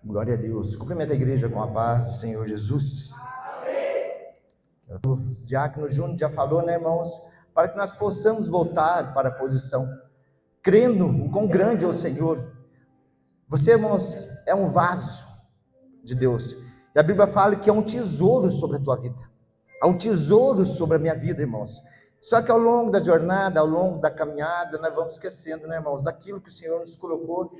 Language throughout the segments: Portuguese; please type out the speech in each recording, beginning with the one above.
Glória a Deus. Cumprimenta a igreja com a paz do Senhor Jesus. O diácono Júnior já falou, né, irmãos? Para que nós possamos voltar para a posição, crendo o quão grande é o Senhor. Você, irmãos, é um vaso de Deus. E a Bíblia fala que é um tesouro sobre a tua vida. Há um tesouro sobre a minha vida, irmãos. Só que ao longo da jornada, ao longo da caminhada, nós vamos esquecendo, né, irmãos, daquilo que o Senhor nos colocou,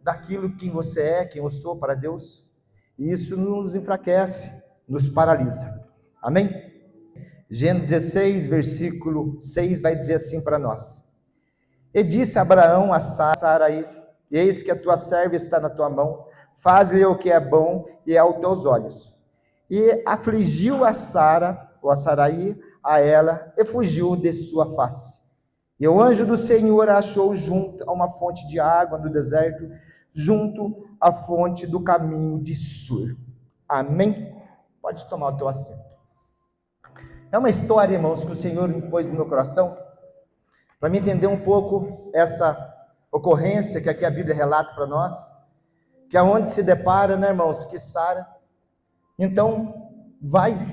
daquilo quem você é, quem eu sou para Deus. E isso nos enfraquece, nos paralisa. Amém? Gênesis 16, versículo 6 vai dizer assim para nós: E disse Abraão a Sarai: Eis que a tua serva está na tua mão, faz-lhe o que é bom e é aos teus olhos. E afligiu a Sara, ou a Sarai, a ela, e fugiu de sua face. E o anjo do Senhor a achou junto a uma fonte de água no deserto, junto à fonte do caminho de Sur. Amém? Pode tomar o teu assento. É uma história, irmãos, que o Senhor me pôs no meu coração, para me entender um pouco essa ocorrência que aqui a Bíblia relata para nós, que é onde se depara, né, irmãos, que Sara, então,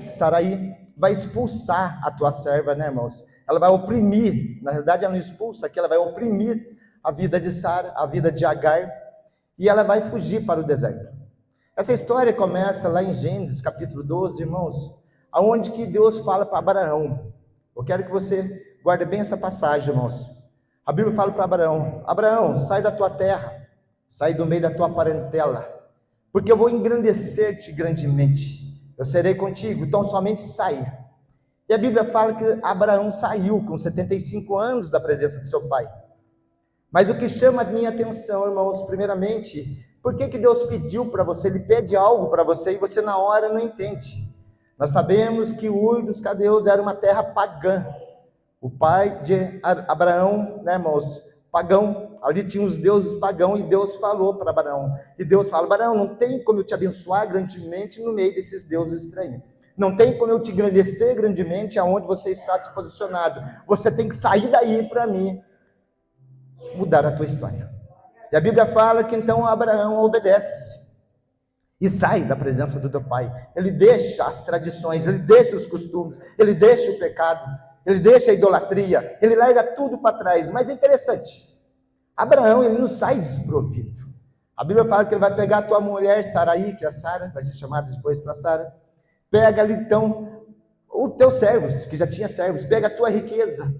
Sarai vai expulsar a tua serva, né, irmãos? Ela vai oprimir, na realidade ela não expulsa, aqui ela vai oprimir a vida de Sara, a vida de Agar, e ela vai fugir para o deserto. Essa história começa lá em Gênesis, capítulo 12, irmãos, aonde que Deus fala para Abraão. Eu quero que você guarde bem essa passagem, irmãos. A Bíblia fala para Abraão: Abraão, sai da tua terra, sai do meio da tua parentela, porque eu vou engrandecer-te grandemente, eu serei contigo, então somente sai. E a Bíblia fala que Abraão saiu com 75 anos da presença de seu pai. Mas o que chama a minha atenção, irmãos, primeiramente, por que Deus pediu para você? Ele pede algo para você e você na hora não entende. Nós sabemos que Ur dos Caldeus era uma terra pagã. O pai de Abraão, né, irmãos, pagão. Ali tinha os deuses pagãos e Deus falou para Abraão. E Deus fala: Abraão, não tem como eu te abençoar grandemente no meio desses deuses estranhos. Não tem como eu te engrandecer grandemente aonde você está se posicionado. Você tem que sair daí para mim mudar a tua história. E a Bíblia fala que então Abraão obedece e sai da presença do teu pai. Ele deixa as tradições, ele deixa os costumes, ele deixa o pecado, ele deixa a idolatria, ele larga tudo para trás. Mas é interessante, Abraão, ele não sai desprovido. A Bíblia fala que ele vai pegar a tua mulher Sarai, que é a Sara, vai ser chamada depois para Sara. Pega ali então os teus servos, que já tinha servos, pega a tua riqueza.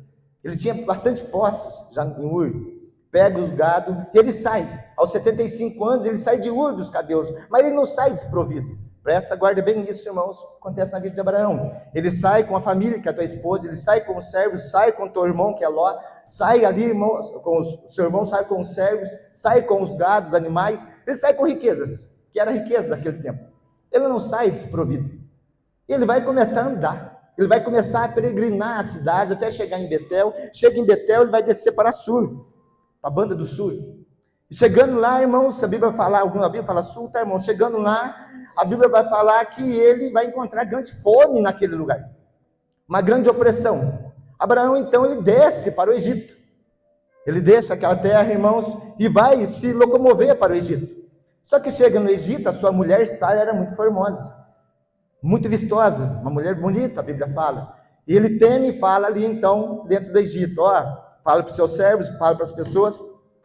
Ele tinha bastante posse já em Ur. Pega os gados e ele sai. Aos 75 anos ele sai de Ur dos Caldeus, mas ele não sai desprovido. Presta, guarda bem isso, irmãos, acontece na vida de Abraão. Ele sai com a família, que é a tua esposa, ele sai com os servos, sai com o teu irmão, que é Ló, sai ali, irmãos, com o seu irmão, sai com os servos, sai com os gados, animais, ele sai com riquezas, que era a riqueza daquele tempo. Ele não sai desprovido. Ele vai começar a andar, ele vai começar a peregrinar as cidades até chegar em Betel. Chega em Betel, ele vai descer para Sur, para a banda do Sur. E chegando lá, irmãos, a Bíblia fala Sul, tá, irmão? Chegando lá, a Bíblia vai falar que ele vai encontrar grande fome naquele lugar, uma grande opressão. Abraão, então, ele desce para o Egito. Ele deixa aquela terra, irmãos, e vai se locomover para o Egito. Só que chega no Egito, a sua mulher Sara era muito formosa, muito vistosa, uma mulher bonita, a Bíblia fala. E ele teme e fala ali, então, dentro do Egito, fala para os seus servos, fala para as pessoas,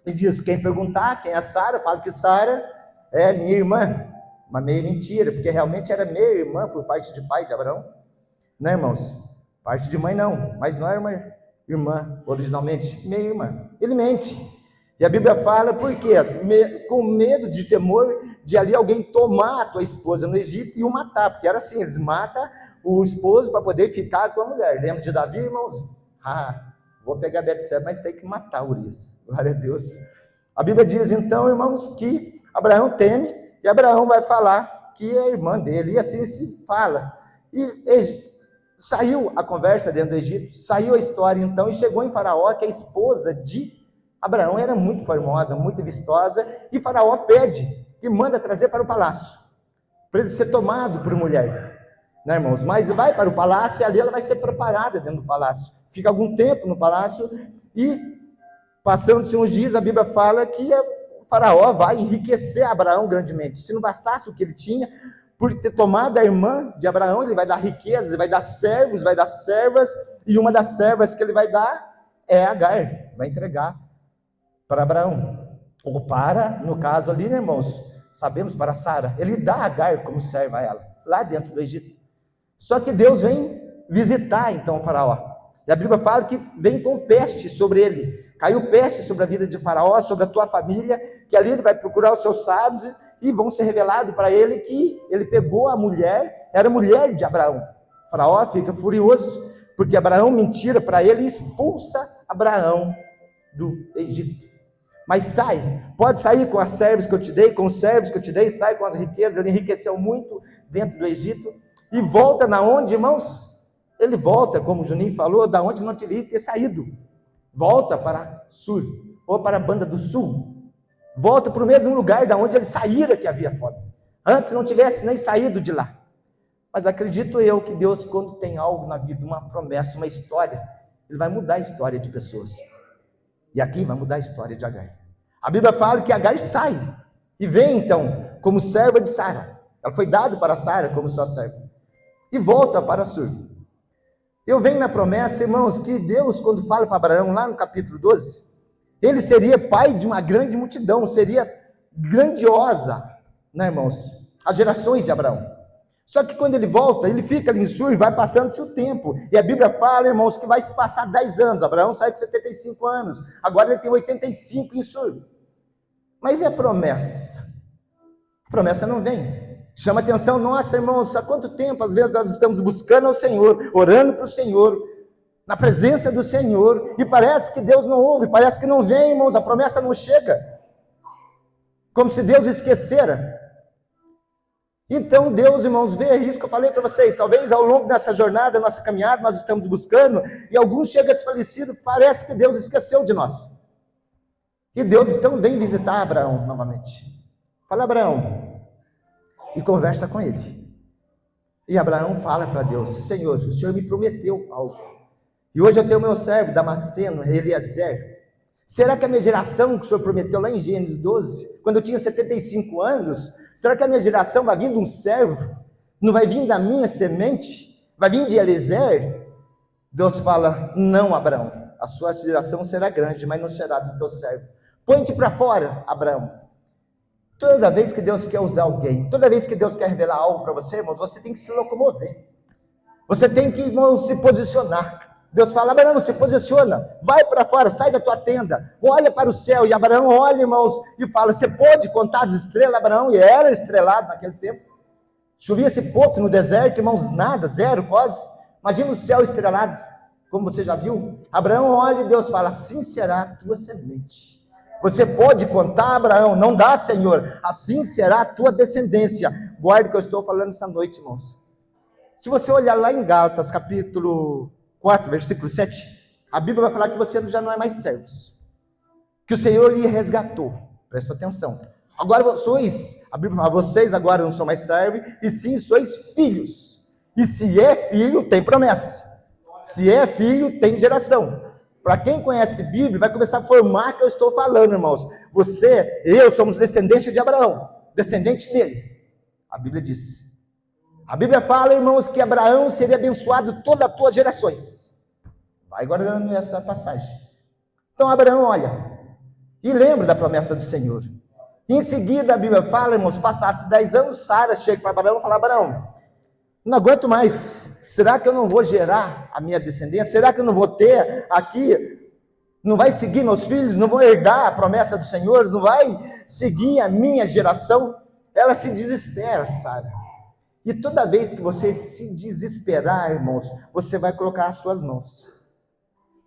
e diz: quem perguntar quem é Sara, fala que Sara é minha irmã. Uma meia mentira, porque realmente era meia irmã por parte de pai de Abraão, né, irmãos? Parte de mãe não, mas não era uma irmã originalmente, meia irmã. Ele mente. E a Bíblia fala por quê? Com medo de temor de ali alguém tomar a tua esposa no Egito e o matar, porque era assim, eles matam o esposo para poder ficar com a mulher. Lembra de Davi, irmãos? Vou pegar Betseba, mas tem que matar Urias. Glória a Deus. A Bíblia diz então, irmãos, que Abraão teme, e Abraão vai falar que é irmã dele, e assim se fala. E saiu a conversa dentro do Egito, saiu a história então, e chegou em Faraó, que a esposa de Abraão era muito formosa, muito vistosa, e Faraó pede, que manda trazer para o palácio, para ele ser tomado por mulher, né, irmãos? Mas vai para o palácio, e ali ela vai ser preparada dentro do palácio, fica algum tempo no palácio, e passando-se uns dias, a Bíblia fala que o faraó vai enriquecer Abraão grandemente. Se não bastasse o que ele tinha, por ter tomado a irmã de Abraão, ele vai dar riquezas, ele vai dar servos, vai dar servas, e uma das servas que ele vai dar é Agar, vai entregar para Abraão. Ou para, no caso ali, né, irmãos, sabemos, para Sara. Ele dá Agar como serva a ela, lá dentro do Egito. Só que Deus vem visitar então o faraó. E a Bíblia fala que vem com peste sobre ele. Caiu peste sobre a vida de faraó, sobre a tua família, que ali ele vai procurar os seus sábios e vão ser revelado para ele que ele pegou a mulher, era mulher de Abraão. O faraó fica furioso, porque Abraão mentira para ele e expulsa Abraão do Egito. Mas sai, pode sair com as servas que eu te dei, com os servos que eu te dei, sai com as riquezas, ele enriqueceu muito dentro do Egito, e volta na onde, irmãos? Ele volta, como o Juninho falou, da onde não queria ter saído. Volta para Sur, ou para a banda do Sul. Volta para o mesmo lugar da onde ele saíra que havia fome. Antes não tivesse nem saído de lá. Mas acredito eu que Deus, quando tem algo na vida, uma promessa, uma história, ele vai mudar a história de pessoas. E aqui vai mudar a história de Agar. A Bíblia fala que Agar sai e vem então como serva de Sara. Ela foi dada para Sara como sua serva. E volta para Sur. Eu venho na promessa, irmãos, que Deus, quando fala para Abraão, lá no capítulo 12, ele seria pai de uma grande multidão, seria grandiosa, né, irmãos? As gerações de Abraão. Só que quando ele volta, ele fica ali em Sur e vai passando-se o tempo. E a Bíblia fala, irmãos, que vai se passar 10 anos. Abraão saiu com 75 anos. Agora ele tem 85 em Sur. Mas e a promessa? A promessa não vem. Chama atenção, nossa, irmãos, há quanto tempo, às vezes, nós estamos buscando ao Senhor, orando para o Senhor, na presença do Senhor, e parece que Deus não ouve, parece que não vem, irmãos, a promessa não chega. Como se Deus esquecera. Então Deus, irmãos, vê isso que eu falei para vocês, talvez ao longo dessa jornada, nossa caminhada, nós estamos buscando, e alguns chegam desfalecidos, parece que Deus esqueceu de nós. E Deus então vem visitar Abraão novamente. Fala, Abraão, e conversa com ele. E Abraão fala para Deus, Senhor, o Senhor me prometeu algo, e hoje eu tenho meu servo, Damasceno, Eliezer. Será que a minha geração, que o Senhor prometeu lá em Gênesis 12, quando eu tinha 75 anos, será que a minha geração vai vir de um servo? Não vai vir da minha semente? Vai vir de Eliezer? Deus fala, não, Abraão, a sua geração será grande, mas não será do teu servo. Põe-te para fora, Abraão. Toda vez que Deus quer usar alguém, toda vez que Deus quer revelar algo para você, irmãos, você tem que se locomover. Você tem que, irmãos, se posicionar. Deus fala, Abraão, se posiciona, vai para fora, sai da tua tenda, olha para o céu. E Abraão olha, irmãos, e fala, você pode contar as estrelas, Abraão? E era estrelado naquele tempo. Chovia-se pouco no deserto, irmãos, nada, zero quase. Imagina o céu estrelado, como você já viu. Abraão olha e Deus fala, assim será a tua semente. Você pode contar, Abraão? Não dá, Senhor. Assim será a tua descendência. Guarde o que eu estou falando essa noite, irmãos. Se você olhar lá em Gálatas, capítulo 4, versículo 7, a Bíblia vai falar que você já não é mais servos. Que o Senhor lhe resgatou. Presta atenção. Agora sois, a Bíblia fala, vocês agora não são mais servos, e sim sois filhos. E se é filho, tem promessa. Se é filho, tem geração. Para quem conhece a Bíblia, vai começar a formar o que eu estou falando, irmãos. Você, eu, somos descendentes de Abraão, descendente dele. A Bíblia diz. A Bíblia fala, irmãos, que Abraão seria abençoado todas as tuas gerações. Vai guardando essa passagem. Então Abraão olha e lembra da promessa do Senhor. Em seguida a Bíblia fala, irmãos, passasse 10 anos, Sara chega para Abraão e fala, Abraão, não aguento mais. Será que eu não vou gerar a minha descendência? Será que eu não vou ter aqui? Não vai seguir meus filhos? Não vou herdar a promessa do Senhor? Não vai seguir a minha geração? Ela se desespera, Sara. E toda vez que você se desesperar, irmãos, você vai colocar as suas mãos.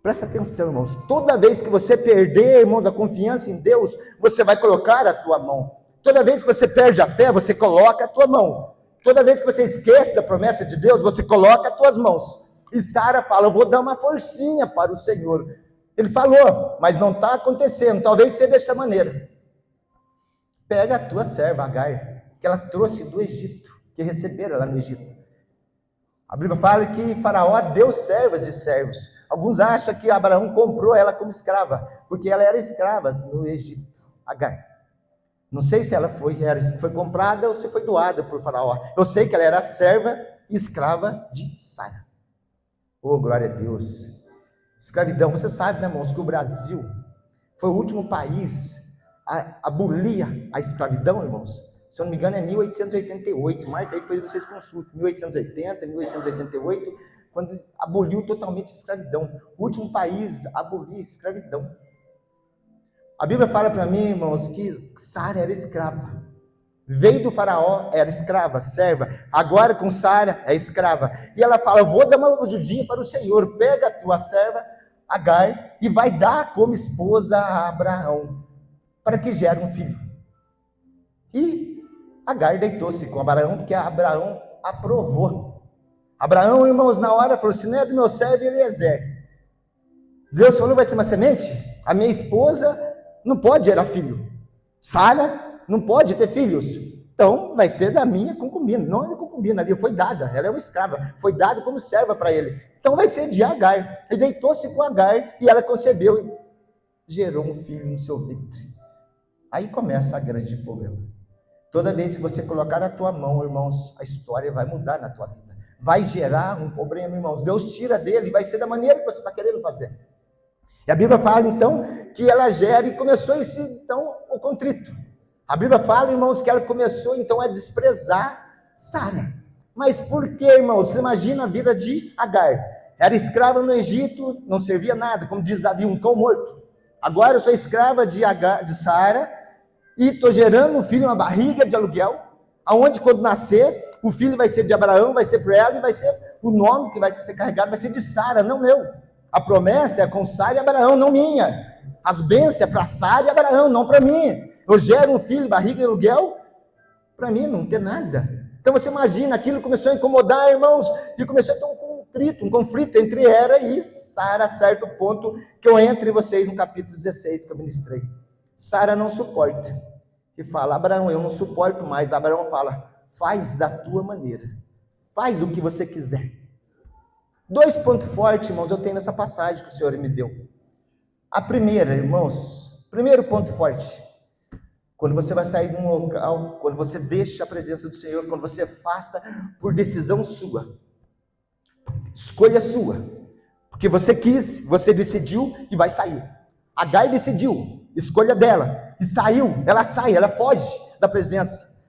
Presta atenção, irmãos. Toda vez que você perder, irmãos, a confiança em Deus, você vai colocar a tua mão. Toda vez que você perde a fé, você coloca a tua mão. Toda vez que você esquece da promessa de Deus, você coloca as tuas mãos. E Sara fala, eu vou dar uma forcinha para o Senhor. Ele falou, mas não está acontecendo, talvez seja dessa maneira. Pega a tua serva, Agar, que ela trouxe do Egito, que receberam lá no Egito. A Bíblia fala que Faraó deu servas e servos. Alguns acham que Abraão comprou ela como escrava, porque ela era escrava no Egito, Agar. Não sei se ela foi comprada ou se foi doada por Faraó. Eu sei que ela era serva e escrava de Sara. Oh, glória a Deus. Escravidão, você sabe, né, irmãos, que o Brasil foi o último país a abolir a escravidão, irmãos. Se eu não me engano, é 1888. Marca aí, depois vocês consultam. 1880, 1888, quando aboliu totalmente a escravidão. O último país a abolir a escravidão. A Bíblia fala para mim, irmãos, que Sara era escrava. Veio do Faraó, era escrava, serva. Agora com Sara é escrava. E ela fala: vou dar uma ajudinha para o Senhor. Pega a tua serva, Agar, e vai dar como esposa a Abraão, para que gere um filho. E Agar deitou-se com Abraão, porque Abraão aprovou. Abraão, irmãos, na hora falou: se não é do meu servo Eliezer. Deus falou: vai ser uma semente? A minha esposa não pode gerar filho. Sara não pode ter filhos. Então vai ser da minha concubina. Não é minha concubina ali, foi dada. Ela é uma escrava. Foi dada como serva para ele. Então vai ser de Agar. Ele deitou-se com Agar e ela concebeu e gerou um filho no seu ventre. Aí começa a grande problema. Toda vez que você colocar na tua mão, irmãos, a história vai mudar na tua vida. Vai gerar um problema, irmãos. Deus tira dele, vai ser da maneira que você está querendo fazer. E a Bíblia fala, então, que ela gera e começou esse, então, o contrito. A Bíblia fala, irmãos, que ela começou, então, a desprezar Sara. Mas por que, irmãos? Você imagina a vida de Agar. Era escrava no Egito, não servia nada, como diz Davi, um cão morto. Agora eu sou escrava de Sara e estou gerando um filho, uma barriga de aluguel, aonde quando nascer, o filho vai ser de Abraão, vai ser para ela e vai ser o nome que vai ser carregado, vai ser de Sara, não meu. A promessa é com Sara e Abraão, não minha. As bênçãos é para Sara e Abraão, não para mim. Eu gero um filho, barriga de aluguel, para mim não tem nada. Então você imagina, aquilo começou a incomodar, irmãos, e começou a ter um conflito entre ela e Sara, a certo ponto, que eu entro em vocês no capítulo 16 que eu ministrei. Sara não suporta, e fala: Abraão, eu não suporto mais. Abraão fala: faz da tua maneira, faz o que você quiser. 2 pontos fortes, irmãos, eu tenho nessa passagem que o Senhor me deu. A primeira, irmãos, primeiro ponto forte, quando você vai sair de um local, quando você deixa a presença do Senhor, quando você afasta por decisão sua, escolha sua, porque você quis, você decidiu e vai sair. Agar decidiu, escolha dela, e saiu, ela sai, ela foge da presença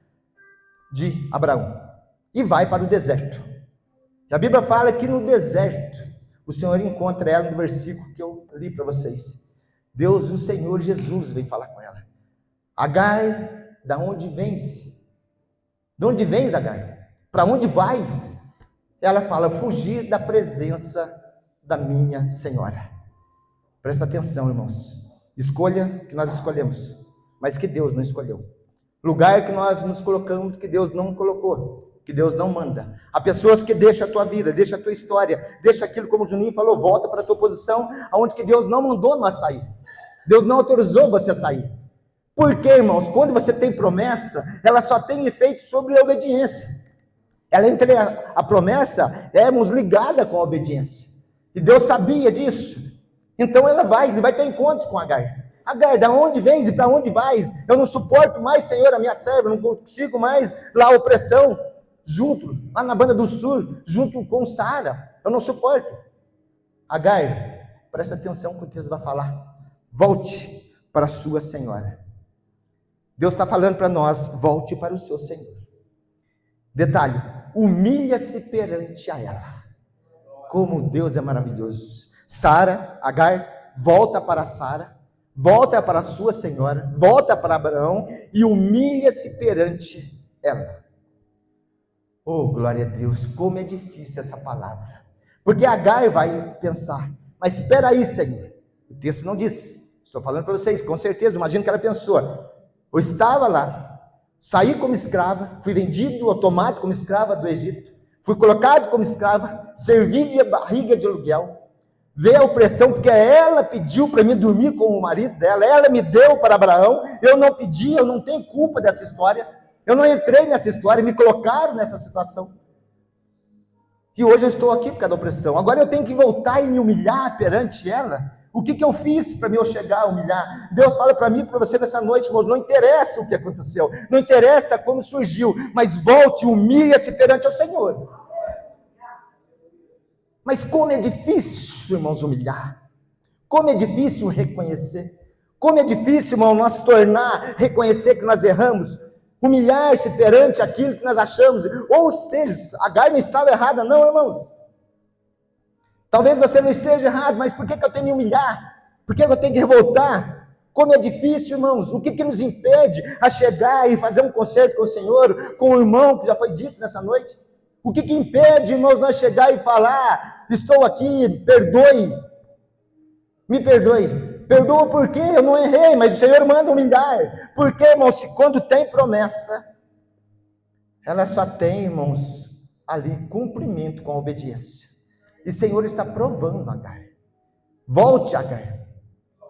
de Abraão, e vai para o deserto. E a Bíblia fala que no deserto, o Senhor encontra ela no versículo que eu li para vocês. Deus, o Senhor Jesus, vem falar com ela. Agar, da onde vens? De onde vens, Agar? Para onde vais? Ela fala: fugir da presença da minha Senhora. Presta atenção, irmãos. Escolha que nós escolhemos, mas que Deus não escolheu. Lugar que nós nos colocamos que Deus não colocou, que Deus não manda. Há pessoas que deixam a tua vida, deixam a tua história, deixa aquilo, como o Juninho falou, volta para a tua posição, aonde que Deus não mandou nós sair. Deus não autorizou você a sair. Por quê, irmãos? Quando você tem promessa, ela só tem efeito sobre a obediência. Ela entre a promessa, éramos ligada com a obediência. E Deus sabia disso. Então ele vai ter encontro com Agar. Agar, da onde vens e para onde vais? Eu não suporto mais, Senhor, a minha serva, não consigo mais lá a opressão, junto, lá na banda do sul, junto com Sara, eu não suporto. Agar, presta atenção com o que Deus vai falar. Volte para a sua senhora. Deus está falando para nós: volte para o seu Senhor. Detalhe: humilha-se perante a ela. Como Deus é maravilhoso. Sara, Agar, volta para Sara, volta para a sua senhora, volta para Abraão e humilha-se perante ela. Oh, glória a Deus, como é difícil essa palavra. Porque Agar vai pensar: mas espera aí, Senhor. O texto não diz. Estou falando para vocês, com certeza, imagino que ela pensou: eu estava lá, saí como escrava, fui vendido ou tomado como escrava do Egito, fui colocado como escrava, servi de barriga de aluguel, veio a opressão, porque ela pediu para mim dormir com o marido dela, ela me deu para Abraão, eu não pedi, eu não tenho culpa dessa história, eu não entrei nessa história, me colocaram nessa situação, e hoje eu estou aqui por causa da opressão. Agora eu tenho que voltar e me humilhar perante ela. O que eu fiz para eu chegar a humilhar? Deus fala para mim e para você nessa noite, irmãos, não interessa o que aconteceu, não interessa como surgiu, mas volte e humilhe-se perante o Senhor. Mas como é difícil, irmãos, humilhar. Como é difícil reconhecer. Como é difícil, irmão, nós tornar, reconhecer que nós erramos, humilhar-se perante aquilo que nós achamos. Ou seja, Agar não estava errada, não, irmãos. Talvez você não esteja errado, mas por que eu tenho que me humilhar? Por que eu tenho que revoltar? Como é difícil, irmãos. O que nos impede a chegar e fazer um concerto com o Senhor, com o irmão que já foi dito nessa noite? O que impede, irmãos, nós chegar e falar, estou aqui, perdoe, me perdoe. Perdoa porque eu não errei, mas o Senhor manda humilhar. Porque, irmãos, quando tem promessa, ela só tem, irmãos, ali cumprimento com a obediência. E o Senhor está provando Agar. Volte, Agar.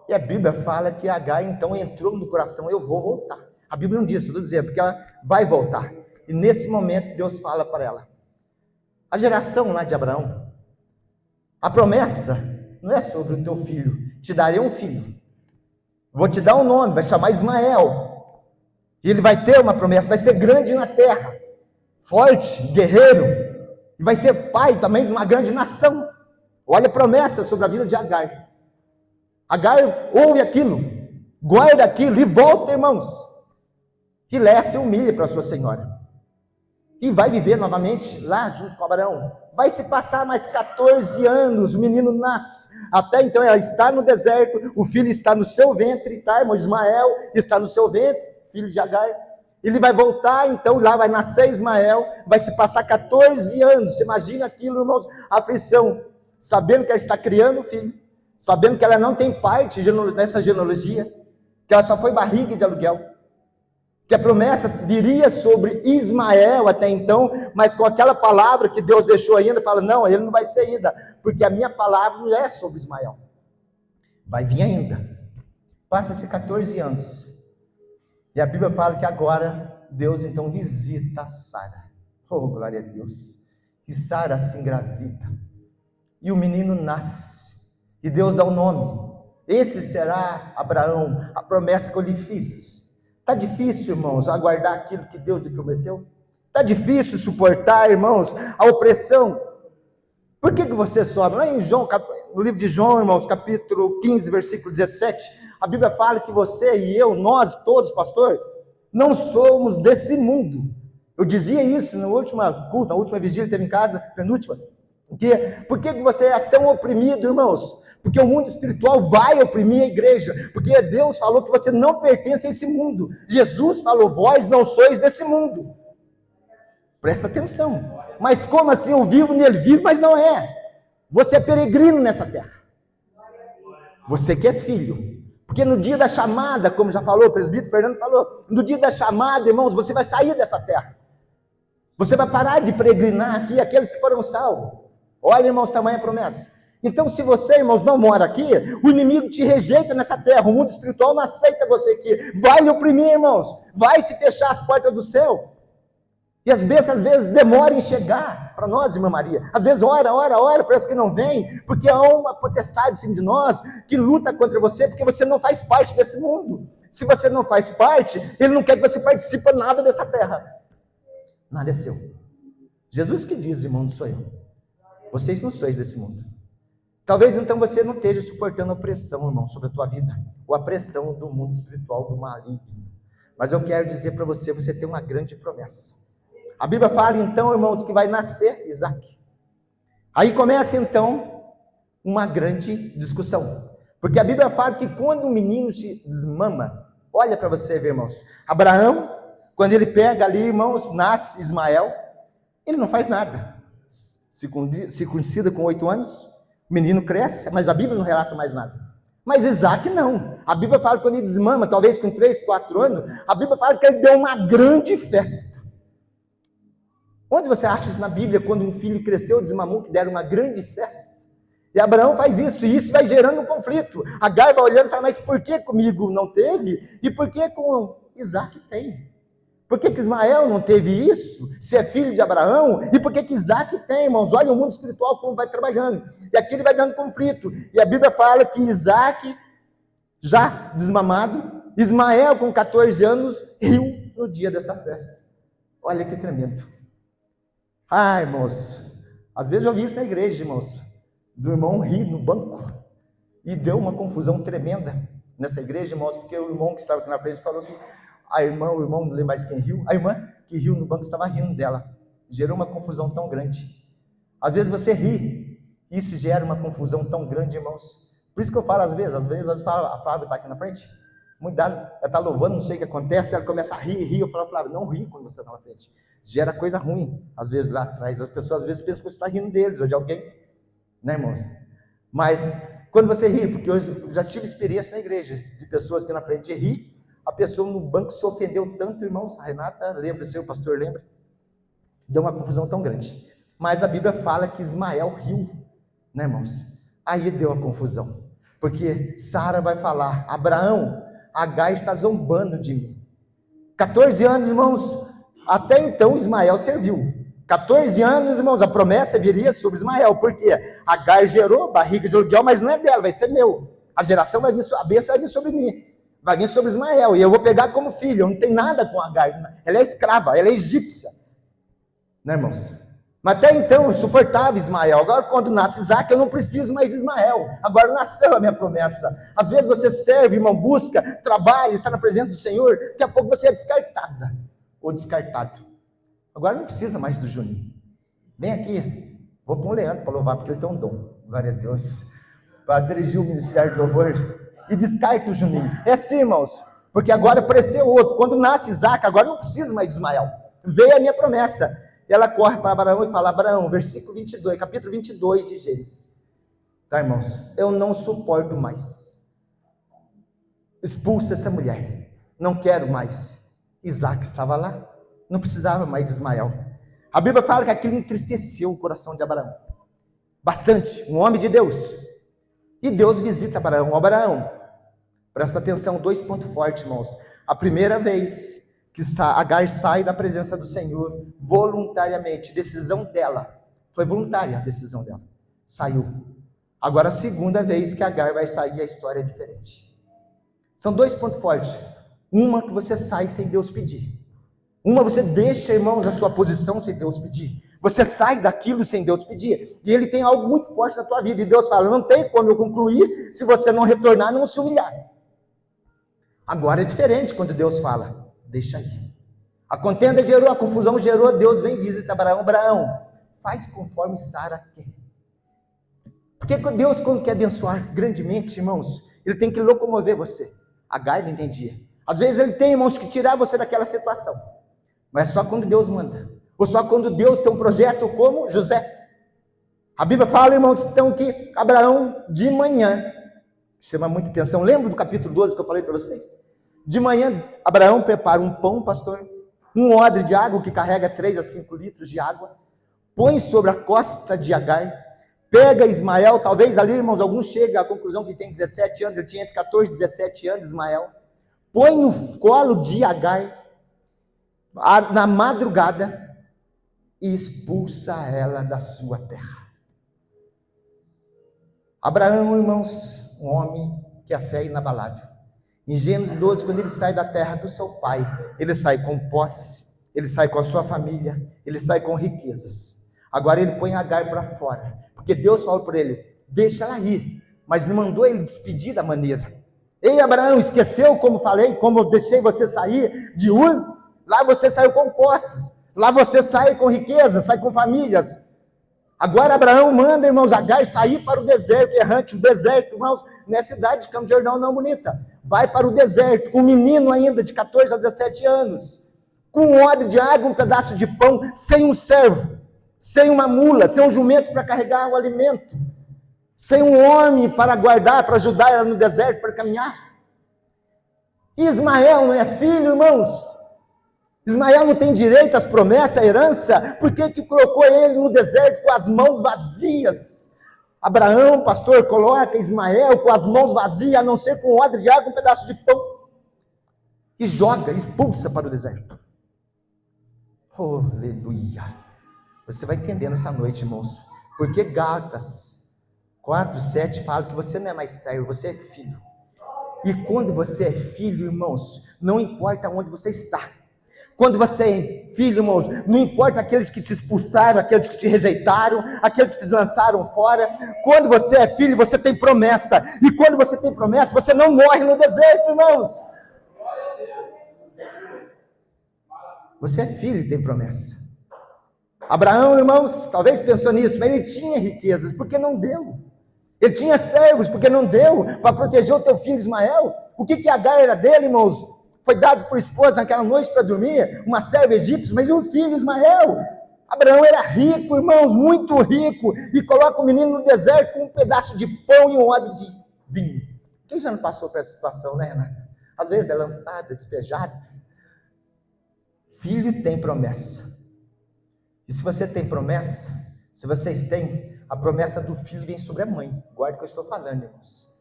E a Bíblia fala que Agar então entrou no coração, eu vou voltar. A Bíblia não diz, eu estou dizendo, porque ela vai voltar. E nesse momento Deus fala para ela. A geração lá de Abraão, a promessa não é sobre o teu filho. Te darei um filho. Vou te dar um nome, vai chamar Ismael. E ele vai ter uma promessa, vai ser grande na terra. Forte, guerreiro. E vai ser pai também de uma grande nação. Olha a promessa sobre a vida de Agar. Agar ouve aquilo, guarda aquilo e volta, irmãos. E Léia se humilha para sua senhora. E vai viver novamente lá junto com Abraão. Vai se passar mais 14 anos, o menino nasce. Até então ela está no deserto, o filho está no seu ventre, tá, irmão? Ismael está no seu ventre, filho de Agar. Ele vai voltar, então lá vai nascer Ismael, vai se passar 14 anos. Você imagina aquilo, irmãos, a aflição, sabendo que ela está criando um filho, sabendo que ela não tem parte nessa genealogia, que ela só foi barriga de aluguel, que a promessa viria sobre Ismael até então, mas com aquela palavra que Deus deixou ainda, fala, não, ele não vai ser ainda, porque a minha palavra não é sobre Ismael, vai vir ainda. Passa-se 14 anos, e a Bíblia fala que agora Deus então visita Sara. Oh, glória a Deus. E Sara se engravida. E o menino nasce. E Deus dá o nome. Esse será Abraão, a promessa que eu lhe fiz. Está difícil, irmãos, aguardar aquilo que Deus lhe prometeu? Está difícil suportar, irmãos, a opressão? Por que você sofre? Lá em João, no livro de João, irmãos, capítulo 15, versículo 17, a Bíblia fala que você e eu, nós todos, pastor, não somos desse mundo. Eu dizia isso na última culto, na última vigília que teve em casa, penúltima. Por que você é tão oprimido, irmãos? Porque o mundo espiritual vai oprimir a igreja. Porque Deus falou que você não pertence a esse mundo. Jesus falou, vós não sois desse mundo. Presta atenção. Mas como assim eu vivo nele? Vivo, mas não é. Você é peregrino nessa terra. Você que é filho. Porque no dia da chamada, como já falou, o presbítero Fernando falou, no dia da chamada, irmãos, você vai sair dessa terra. Você vai parar de peregrinar aqui, aqueles que foram salvos. Olha, irmãos, tamanha promessa. Então, se você, irmãos, não mora aqui, o inimigo te rejeita nessa terra, o mundo espiritual não aceita você aqui. Vai lhe oprimir, irmãos. Vai se fechar as portas do céu. E as bênçãos, às vezes, demoram em chegar para nós, irmã Maria. Às vezes, ora, parece que não vem, porque há uma potestade em cima de nós que luta contra você, porque você não faz parte desse mundo. Se você não faz parte, ele não quer que você participe nada dessa terra. Nada é seu. Jesus que diz, irmão, não sou eu. Vocês não sois desse mundo. Talvez, então, você não esteja suportando a opressão, irmão, sobre a tua vida, ou a pressão do mundo espiritual, do maligno. Mas eu quero dizer para você, você tem uma grande promessa. A Bíblia fala, então, irmãos, que vai nascer Isaac. Aí começa, então, uma grande discussão. Porque a Bíblia fala que quando o menino se desmama, olha para você ver, irmãos, Abraão, quando ele pega ali, irmãos, nasce Ismael, ele não faz nada. Circuncida com 8 anos, o menino cresce, mas a Bíblia não relata mais nada. Mas Isaac não. A Bíblia fala que quando ele desmama, talvez com 3, 4 anos, a Bíblia fala que ele deu uma grande festa. Onde você acha isso na Bíblia, quando um filho cresceu, desmamou, que deram uma grande festa? E Abraão faz isso, e isso vai gerando um conflito. Agar vai olhando e fala, mas por que comigo não teve? E por que com Isaac tem? Por que Ismael não teve isso, se é filho de Abraão? E por que Isaac tem, irmãos? Olha o mundo espiritual como vai trabalhando. E aqui ele vai dando conflito. E a Bíblia fala que Isaac, já desmamado, Ismael com 14 anos, riu no dia dessa festa. Olha que tremendo. Ah, irmãos, às vezes eu vi isso na igreja, irmãos, do irmão rir no banco. E deu uma confusão tremenda nessa igreja, irmãos, porque o irmão que estava aqui na frente falou que o irmão, não lembro mais quem riu, a irmã que riu no banco estava rindo dela. Gerou uma confusão tão grande. Às vezes você ri, isso gera uma confusão tão grande, irmãos. Por isso que eu falo às vezes falo, a Flávia está aqui na frente, ela está louvando, não sei o que acontece, ela começa a rir, eu falo, Flávia, não ri quando você está na frente. Gera coisa ruim, às vezes lá atrás, as pessoas às vezes pensam que você está rindo deles, ou de alguém, né, irmãos? Mas, quando você ri, porque eu já tive experiência na igreja, de pessoas que na frente ri, a pessoa no banco se ofendeu tanto, irmãos, a Renata lembra, o pastor lembra? Deu uma confusão tão grande. Mas a Bíblia fala que Ismael riu, né, irmãos? Aí deu a confusão, porque Sara vai falar, Abraão, Agar está zombando de mim. 14 anos, irmãos, até então Ismael serviu. 14 anos, irmãos, a promessa viria sobre Ismael, porque Agar gerou barriga de aluguel, mas não é dela, vai ser meu. A geração vai vir, a bênção vai vir sobre mim, vai vir sobre Ismael, e eu vou pegar como filho, eu não tenho nada com Agar, ela é escrava, ela é egípcia, né, irmãos? Mas até então eu suportava Ismael, agora quando nasce Isaac eu não preciso mais de Ismael, agora nasceu a minha promessa. Às vezes você serve, irmão, busca, trabalha, está na presença do Senhor, daqui a pouco você é descartada, ou descartado. Agora não precisa mais do Juninho. Vem aqui, vou pôr o Leandro para louvar, porque ele tem um dom, glória a Deus, para dirigir o ministério de louvor, e descarta o Juninho. É assim, irmãos, porque agora apareceu outro, quando nasce Isaac, agora não precisa mais de Ismael, veio a minha promessa. Ela corre para Abraão e fala, Abraão, versículo 22, capítulo 22 de Gênesis, tá, irmãos? Eu não suporto mais, expulsa essa mulher, não quero mais. Isaac estava lá, não precisava mais de Ismael. A Bíblia fala que aquilo entristeceu o coração de Abraão, bastante, um homem de Deus, e Deus visita Abraão. Abraão, presta atenção, 2 pontos fortes, irmãos. A primeira vez que Agar sai da presença do Senhor, voluntariamente, decisão dela, foi voluntária a decisão dela, saiu. Agora a segunda vez que Agar vai sair, a história é diferente. São 2 pontos fortes, uma que você sai sem Deus pedir, uma você deixa, irmãos, a sua posição sem Deus pedir, você sai daquilo sem Deus pedir, e Ele tem algo muito forte na tua vida, e Deus fala, não tem como eu concluir, se você não retornar, não se humilhar. Agora é diferente quando Deus fala, deixa aí. A contenda gerou, a confusão gerou, Deus vem visitar Abraão. Abraão, faz conforme Sara quer. Porque Deus, quando quer abençoar grandemente, irmãos, Ele tem que locomover você. Agar não entendia. Às vezes Ele tem, irmãos, que tirar você daquela situação. Mas só quando Deus manda. Ou só quando Deus tem um projeto como José. A Bíblia fala, irmãos, então que Abraão, de manhã, chama muita atenção. Lembra do capítulo 12 que eu falei para vocês? De manhã, Abraão prepara um pão, pastor, um odre de água que carrega 3 a 5 litros de água, põe sobre a costa de Agar, pega Ismael, talvez ali, irmãos, alguns chegam à conclusão que tem 17 anos, ele tinha entre 14 e 17 anos, Ismael, põe no colo de Agar, na madrugada, e expulsa ela da sua terra. Abraão, irmãos, um homem que a fé é inabalável. Em Gênesis 12, quando ele sai da terra do seu pai, ele sai com posses, ele sai com a sua família, ele sai com riquezas. Agora ele põe Agar para fora, porque Deus falou para ele, deixa ela ir, mas não mandou ele despedir da maneira. Ei, Abraão, esqueceu como falei, como eu deixei você sair de Ur? Lá você saiu com posses, lá você sai com riquezas, sai com famílias. Agora Abraão manda, irmãos, Agar sair para o deserto errante. O deserto, irmãos, não é cidade de Campo de Jordão não bonita. Vai para o deserto, com um menino ainda de 14 a 17 anos, com um odre de água, um pedaço de pão, sem um servo, sem uma mula, sem um jumento para carregar o alimento, sem um homem para guardar, para ajudar ela no deserto, para caminhar. Ismael não é filho, irmãos. Ismael não tem direito às promessas, à herança. Por que colocou ele no deserto com as mãos vazias? Abraão, pastor, coloca Ismael com as mãos vazias, a não ser com um odre de água, um pedaço de pão, e joga, expulsa para o deserto. Oh, aleluia. Você vai entender nessa noite, irmãos, porque Gálatas 4:7 fala que você não é mais servo, você é filho. E quando você é filho, irmãos, não importa onde você está. Quando você é filho, irmãos, não importa aqueles que te expulsaram, aqueles que te rejeitaram, aqueles que te lançaram fora. Quando você é filho, você tem promessa. E quando você tem promessa, você não morre no deserto, irmãos. Você é filho e tem promessa. Abraão, irmãos, talvez pensou nisso, mas ele tinha riquezas, porque não deu. Ele tinha servos, porque não deu, para proteger o teu filho Ismael. O que Agar era dele, irmãos? Foi dado por esposa naquela noite para dormir, uma serva egípcia, mas o filho Ismael. Abraão era rico, irmãos, muito rico, e coloca o menino no deserto com um pedaço de pão e um odre de vinho. Quem já não passou por essa situação, né, Ana? Às vezes é lançado, é despejado. Filho tem promessa. E se você tem promessa, se vocês têm, a promessa do filho vem sobre a mãe. Guarda o que eu estou falando, irmãos.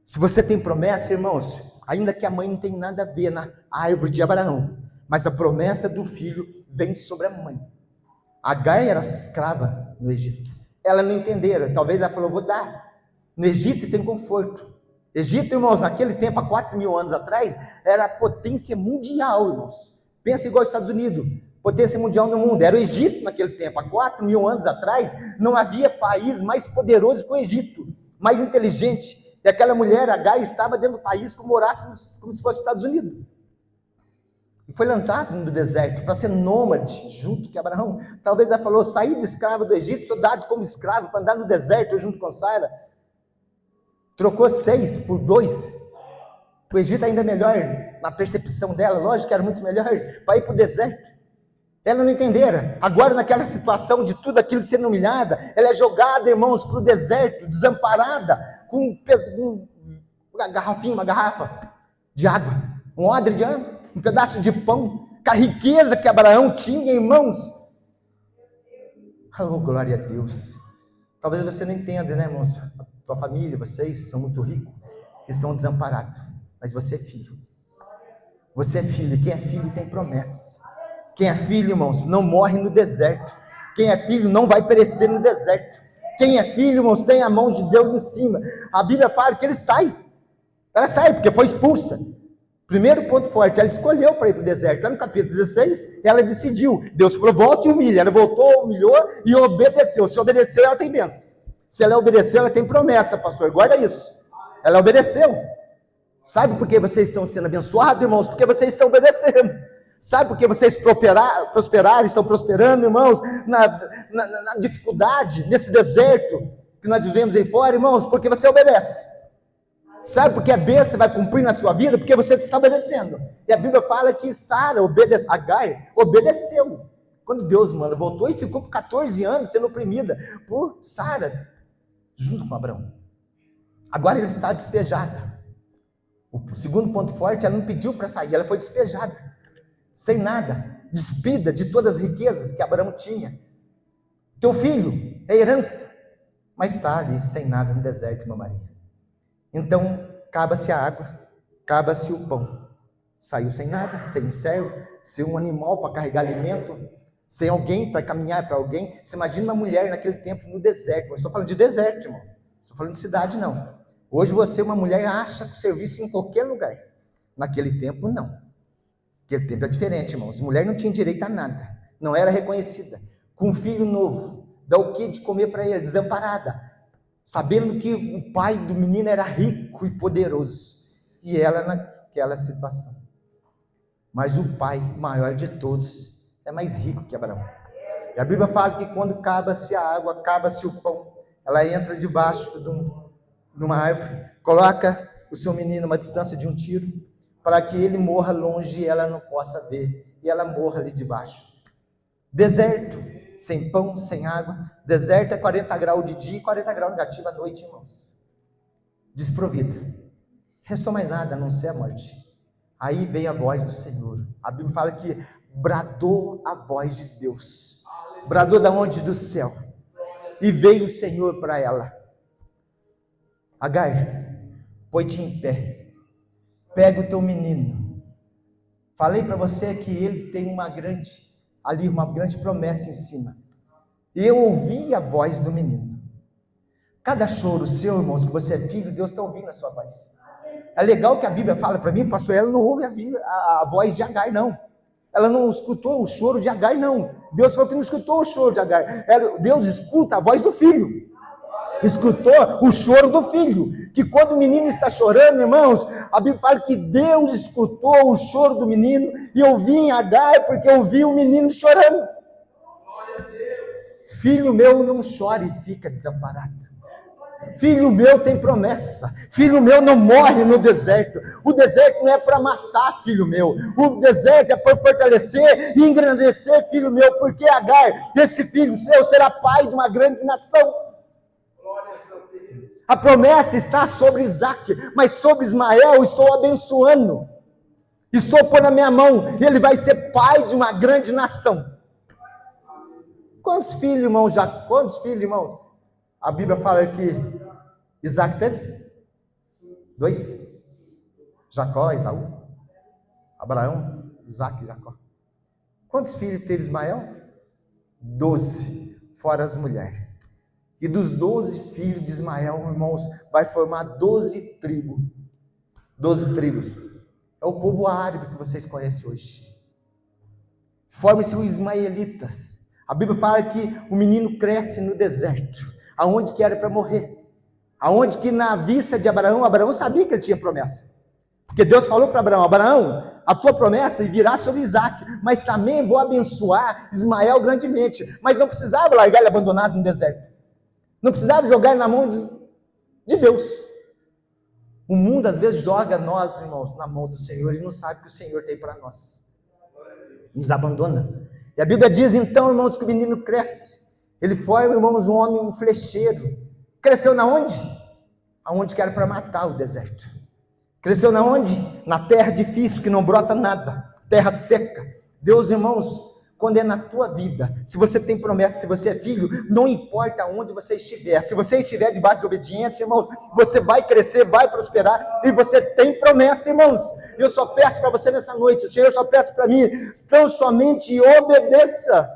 Se você tem promessa, irmãos, ainda que a mãe não tenha nada a ver na árvore de Abraão, mas a promessa do filho vem sobre a mãe. Agar era escrava no Egito. Ela não entenderam. Talvez ela falou, vou dar. No Egito tem conforto. Egito, irmãos, naquele tempo, há 4.000 anos atrás, era a potência mundial, irmãos. Pensa igual aos Estados Unidos. Potência mundial no mundo. Era o Egito naquele tempo. Há 4.000 anos atrás, não havia país mais poderoso que o Egito. Mais inteligente. E aquela mulher, Agar, estava dentro do país como se fosse os Estados Unidos. E foi lançado no deserto para ser nômade, junto com Abraão. Talvez ela falou, saí de escravo do Egito, sou dado como escravo para andar no deserto junto com Sara. Trocou 6 por 2. O Egito ainda é melhor, na percepção dela, lógico que era muito melhor, para ir para o deserto. Ela não entenderam. Agora, naquela situação de tudo aquilo sendo humilhada, ela é jogada, irmãos, para o deserto, desamparada, com uma garrafa de água, um odre de água, um pedaço de pão, com a riqueza que Abraão tinha, irmãos. Oh, glória a Deus. Talvez você não entenda, né, irmãos? A tua família, vocês são muito ricos e são desamparados, mas você é filho. Você é filho, e quem é filho tem promessa. Quem é filho, irmãos, não morre no deserto. Quem é filho não vai perecer no deserto. Quem é filho, irmãos, tem a mão de Deus em cima. A Bíblia fala que ele sai. Ela sai porque foi expulsa. Primeiro ponto forte, ela escolheu para ir para o deserto. Lá no capítulo 16, ela decidiu. Deus falou, volte e humilhe. Ela voltou, humilhou e obedeceu. Se obedeceu, ela tem bênção. Se ela obedeceu, ela tem promessa, pastor. Guarda isso. Ela obedeceu. Sabe por que vocês estão sendo abençoados, irmãos? Porque vocês estão obedecendo. Sabe por que vocês prosperaram, estão prosperando, irmãos, na dificuldade, nesse deserto que nós vivemos aí fora, irmãos? Porque você obedece. Sabe por que a bênção vai cumprir na sua vida? Porque você está obedecendo. E a Bíblia fala que Agar obedeceu. Quando Deus, voltou e ficou por 14 anos sendo oprimida por Sara, junto com Abraão. Agora ele está despejada. O segundo ponto forte, ela não pediu para sair, ela foi despejada. Sem nada, despida de todas as riquezas que Abraão tinha. Teu filho é herança, mas está ali sem nada no deserto, irmã Maria. Então, acaba-se a água, acaba-se o pão. Saiu sem nada, sem servo, sem um animal para carregar alimento, sem alguém para caminhar para alguém. Você imagina uma mulher naquele tempo no deserto. Eu estou falando de deserto, irmão. Não estou falando de cidade, não. Hoje você, uma mulher, acha serviço em qualquer lugar. Naquele tempo, não. Aquele tempo é diferente, irmãos. Mulher não tinha direito a nada. Não era reconhecida. Com um filho novo, dá o que de comer para ele? Desamparada. Sabendo que o pai do menino era rico e poderoso. E ela naquela situação. Mas o pai maior de todos é mais rico que Abraão. E a Bíblia fala que quando acaba-se a água, acaba-se o pão, ela entra debaixo de uma árvore, coloca o seu menino a uma distância de um tiro, para que ele morra longe e ela não possa ver, e ela morra ali debaixo. Deserto, sem pão, sem água. Deserto é 40 graus de dia e 40 graus negativo à noite, irmãos. Desprovida. Restou mais nada a não ser a morte. Aí veio a voz do Senhor. A Bíblia fala que bradou a voz de Deus. Bradou da onde? Do céu. E veio o Senhor para ela. Agar, põe-te em pé. Pega o teu menino. Falei para você que ele tem uma grande ali uma grande promessa em cima. E eu ouvi a voz do menino. Cada choro seu, irmãos, que você é filho, Deus está ouvindo a sua voz. É legal que a Bíblia fala para mim, pastor, ela não ouve a voz de Agar, não. Ela não escutou o choro de Agar, não. Deus falou que não escutou o choro de Agar. Deus escuta a voz do filho. Escutou o choro do filho. Que quando o menino está chorando, irmãos, a Bíblia fala que Deus escutou o choro do menino e eu vi em Agar porque eu vi o menino chorando. Filho meu, não chore e fica desamparado. Filho meu tem promessa. Filho meu não morre no deserto. O deserto não é para matar, filho meu. O deserto é para fortalecer e engrandecer, filho meu, porque Agar, esse filho seu, será pai de uma grande nação. A promessa está sobre Isaac, mas sobre Ismael estou abençoando. Estou pondo a minha mão, e ele vai ser pai de uma grande nação. Quantos filhos, irmãos? Quantos filhos, irmãos? A Bíblia fala que Isaac teve 2. Jacó, Esaú. Abraão, Isaac e Jacó. Quantos filhos teve Ismael? 12, fora as mulheres. E dos 12 filhos de Ismael, irmãos, vai formar 12 tribos. 12 tribos. É o povo árabe que vocês conhecem hoje. Formam-se os ismaelitas. A Bíblia fala que o menino cresce no deserto, aonde que era para morrer. Aonde que na vista de Abraão sabia que ele tinha promessa. Porque Deus falou para Abraão, a tua promessa virá sobre Isaac, mas também vou abençoar Ismael grandemente. Mas não precisava largar ele abandonado no deserto. Não precisava jogar ele na mão de Deus. O mundo às vezes joga nós, irmãos, na mão do Senhor e não sabe o que o Senhor tem para nós. Nos abandona. E a Bíblia diz então, irmãos, que o menino cresce. Ele forma, irmãos, um homem, um flecheiro. Cresceu na onde? Aonde que era para matar o deserto. Cresceu na onde? Na terra difícil, que não brota nada. Terra seca. Deus, irmãos, quando é na tua vida, se você tem promessa, se você é filho, não importa onde você estiver, se você estiver debaixo de obediência, irmãos, você vai crescer, vai prosperar, e você tem promessa, irmãos. Eu só peço para você nessa noite, o Senhor só peço para mim, tão somente obedeça.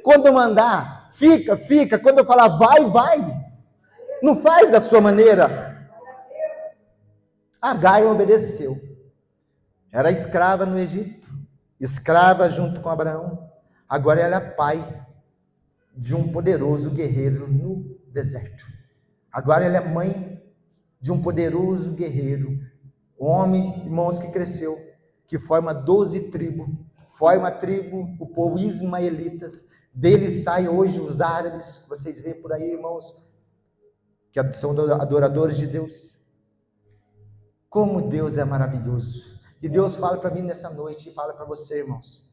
Quando eu mandar, fica, quando eu falar vai, não faz da sua maneira. Agar obedeceu, era escrava no Egito, escrava junto com Abraão, agora ela é pai de um poderoso guerreiro no deserto. Agora ela é mãe de um poderoso guerreiro, homem, irmãos, que cresceu, que forma 12 tribos, forma a tribo, o povo ismaelitas, deles saem hoje os árabes, vocês veem por aí, irmãos, que são adoradores de Deus. Como Deus é maravilhoso. E Deus fala para mim nessa noite, e fala para você, irmãos.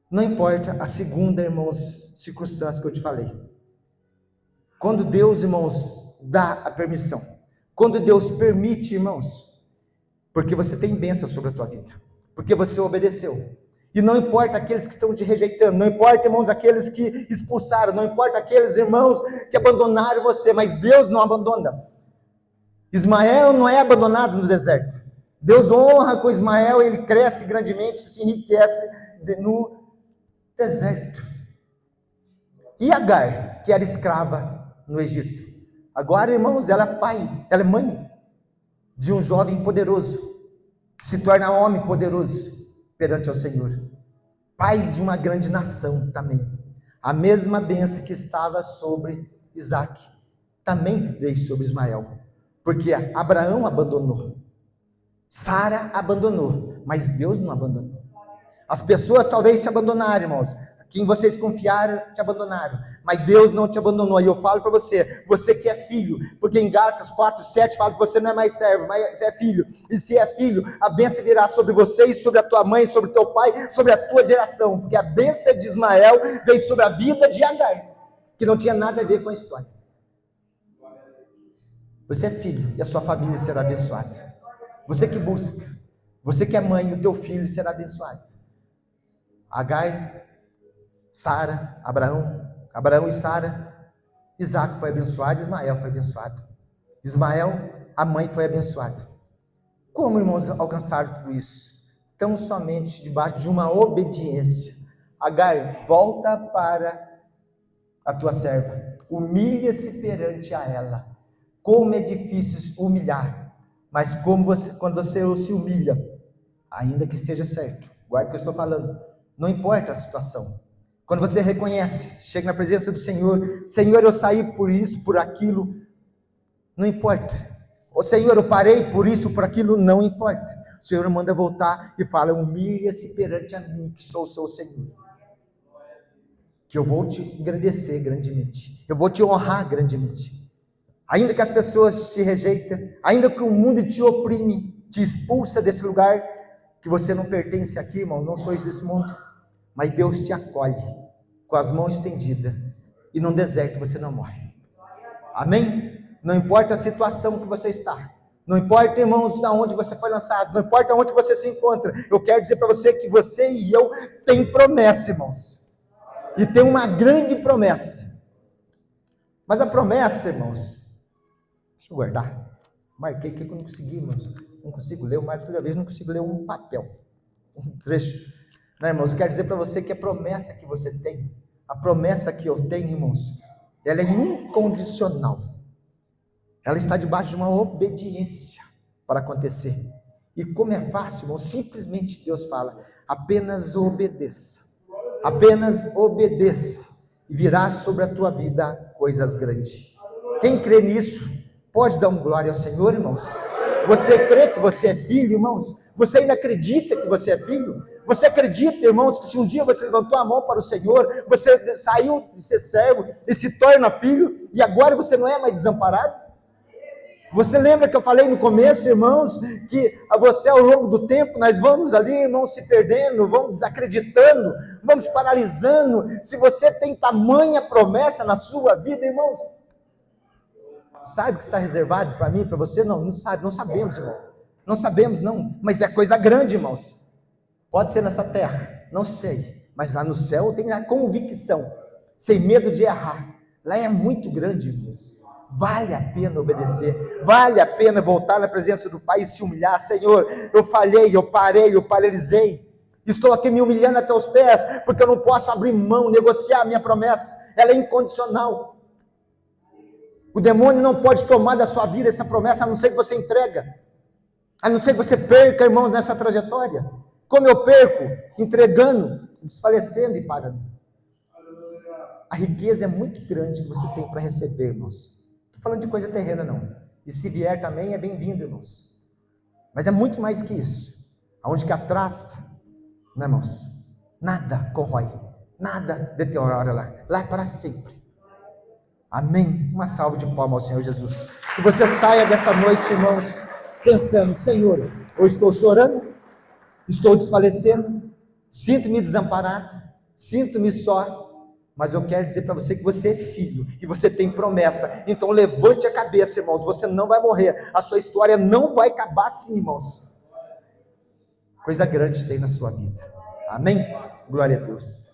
Não importa a segunda, irmãos, circunstância que eu te falei. Quando Deus, irmãos, dá a permissão. Quando Deus permite, irmãos. Porque você tem bênção sobre a tua vida. Porque você obedeceu. E não importa aqueles que estão te rejeitando. Não importa, irmãos, aqueles que expulsaram. Não importa aqueles, irmãos, que abandonaram você. Mas Deus não abandona. Ismael não é abandonado no deserto. Deus honra com Ismael, ele cresce grandemente, se enriquece no deserto. E Agar, que era escrava no Egito. Agora, irmãos, ela é pai, ela é mãe de um jovem poderoso, que se torna homem poderoso perante ao Senhor. Pai de uma grande nação também. A mesma bênção que estava sobre Isaac, também veio sobre Ismael. Porque Abraão abandonou. Sara abandonou, mas Deus não abandonou. As pessoas talvez te abandonaram, irmãos. Quem vocês confiaram, te abandonaram. Mas Deus não te abandonou. E eu falo para você, você que é filho, porque em Gálatas 4:7 fala que você não é mais servo, mas você é filho. E se é filho, a bênção virá sobre você e sobre a tua mãe, sobre o teu pai, sobre a tua geração. Porque a bênção de Ismael veio sobre a vida de Agar, que não tinha nada a ver com a história. Você é filho e a sua família será abençoada. Você que busca, você que é mãe, o teu filho será abençoado. Agar, Sara, Abraão e Sara, Isaac foi abençoado, Ismael foi abençoado. Ismael, a mãe foi abençoada. Como, irmãos, alcançaram tudo isso? Tão somente debaixo de uma obediência. Agar, volta para a tua serva, humilha-se perante a ela. Como é difícil humilhar, mas quando você se humilha, ainda que seja certo, guarda o que eu estou falando, não importa a situação. Quando você reconhece, chega na presença do Senhor, Senhor, eu saí por isso, por aquilo, não importa. Ô Senhor, eu parei por isso, por aquilo, não importa. O Senhor manda voltar e fala, humilha-se perante a mim, que sou o seu Senhor. Que eu vou te engrandecer grandemente, eu vou te honrar grandemente. Ainda que as pessoas te rejeitem, ainda que o mundo te oprime, te expulsa desse lugar, que você não pertence aqui, irmão, não sois desse mundo, mas Deus te acolhe, com as mãos estendidas, e num deserto você não morre. Amém? Não importa a situação que você está, não importa, irmãos, aonde você foi lançado, não importa aonde você se encontra, eu quero dizer para você que você e eu tem promessa, irmãos, e tem uma grande promessa, mas a promessa, irmãos, deixa eu guardar, marquei aqui que eu não consegui, irmãos, não consigo ler, eu marco toda vez, não consigo ler um papel, um trecho, não, irmãos, eu quero dizer para você que a promessa que você tem, a promessa que eu tenho, irmãos, ela é incondicional, ela está debaixo de uma obediência para acontecer, e como é fácil, irmão, simplesmente Deus fala, apenas obedeça, e virá sobre a tua vida coisas grandes. Quem crê nisso, pode dar um glória ao Senhor, irmãos. Você crê que você é filho, irmãos? Você ainda acredita que você é filho? Você acredita, irmãos, que se um dia você levantou a mão para o Senhor, você saiu de ser servo e se torna filho, e agora você não é mais desamparado? Você lembra que eu falei no começo, irmãos, que você ao longo do tempo, nós vamos ali, irmãos, se perdendo, vamos desacreditando, vamos paralisando. Se você tem tamanha promessa na sua vida, irmãos, sabe o que está reservado para mim, para você? Não sabe, não sabemos, irmão. Não sabemos, não, mas é coisa grande, irmãos. Pode ser nessa terra, não sei, mas lá no céu eu tenho a convicção, sem medo de errar. Lá é muito grande, irmãos. Vale a pena obedecer, vale a pena voltar na presença do Pai e se humilhar. Senhor, eu falhei, eu parei, eu paralisei, estou aqui me humilhando até os pés, porque eu não posso abrir mão, negociar a minha promessa, ela é incondicional. O demônio não pode tomar da sua vida essa promessa, a não ser que você entrega, a não ser que você perca, irmãos, nessa trajetória. Como eu perco? Entregando, desfalecendo e parando. A riqueza é muito grande que você tem para receber, irmãos. Estou falando de coisa terrena, não. E se vier também é bem-vindo, irmãos. Mas é muito mais que isso. Aonde que a traça, né, irmãos? Nada corrói, nada deteriora lá. Lá é para sempre. Amém? Uma salva de palmas ao Senhor Jesus. Que você saia dessa noite, irmãos, pensando, Senhor, eu estou chorando, estou desfalecendo, sinto-me desamparado, sinto-me só, mas eu quero dizer para você que você é filho, e você tem promessa, então levante a cabeça, irmãos, você não vai morrer, a sua história não vai acabar assim, irmãos, coisa grande tem na sua vida, amém? Glória a Deus.